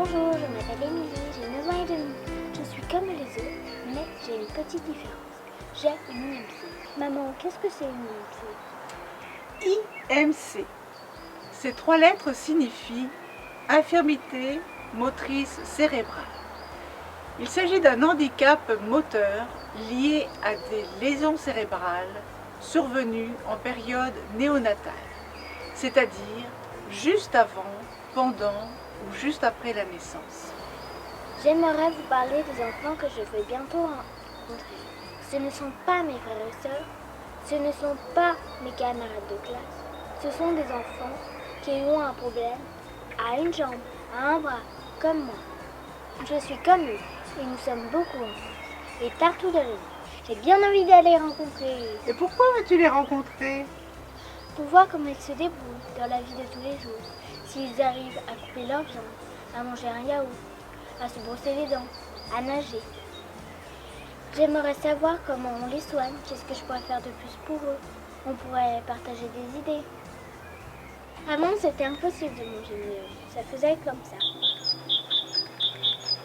Bonjour, je m'appelle Émilie, j'ai 9 ans et demi. Je suis comme les autres, mais j'ai une petite différence. J'ai une IMC. Maman, qu'est-ce que c'est une IMC? IMC. Ces 3 lettres signifient infirmité motrice cérébrale. Il s'agit d'un handicap moteur lié à des lésions cérébrales survenues en période néonatale, c'est-à-dire juste avant, pendant ou juste après la naissance. J'aimerais vous parler des enfants que je vais bientôt rencontrer. Ce ne sont pas mes frères et sœurs, ce ne sont pas mes camarades de classe. Ce sont des enfants qui ont un problème à une jambe, à un bras, comme moi. Je suis comme eux et nous sommes beaucoup en France et partout dans le monde. J'ai bien envie d'aller rencontrer. Et pourquoi veux-tu les rencontrer? Pour voir comment ils se débrouillent dans la vie de tous les jours. S'ils arrivent à couper leur viande, à manger un yaourt, à se brosser les dents, à nager. J'aimerais savoir comment on les soigne, qu'est-ce que je pourrais faire de plus pour eux. On pourrait partager des idées. Avant, c'était impossible de manger mieux. Ça faisait comme ça.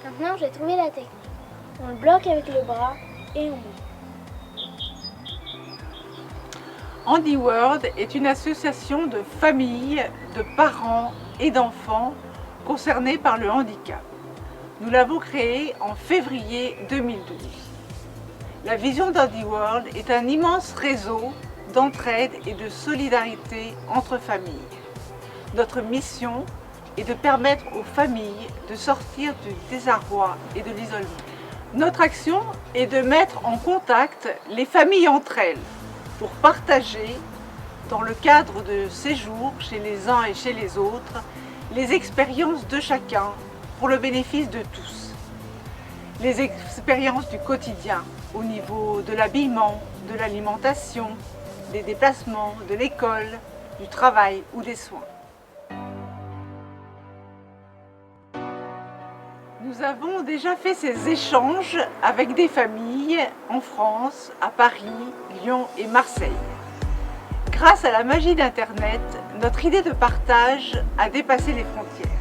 Maintenant, j'ai trouvé la technique. On le bloque avec le bras et on mange. HandiWorld est une association de familles, de parents et d'enfants concernés par le handicap. Nous l'avons créée en février 2012. La vision d'HandiWorld est un immense réseau d'entraide et de solidarité entre familles. Notre mission est de permettre aux familles de sortir du désarroi et de l'isolement. Notre action est de mettre en contact les familles entre elles pour partager, dans le cadre de séjours chez les uns et chez les autres, les expériences de chacun pour le bénéfice de tous. Les expériences du quotidien au niveau de l'habillement, de l'alimentation, des déplacements, de l'école, du travail ou des soins. Nous avons déjà fait ces échanges avec des familles en France, à Paris, Lyon et Marseille. Grâce à la magie d'Internet, notre idée de partage a dépassé les frontières.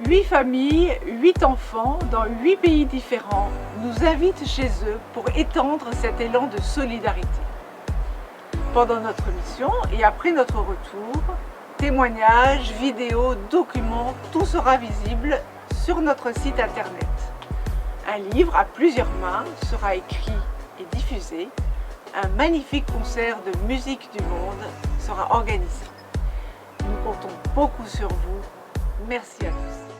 8 familles, 8 enfants dans 8 pays différents nous invitent chez eux pour étendre cet élan de solidarité. Pendant notre mission et après notre retour, témoignages, vidéos, documents, tout sera visible sur notre site internet. Un livre à plusieurs mains sera écrit et diffusé. Un magnifique concert de musique du monde sera organisé. Nous comptons beaucoup sur vous. Merci à tous.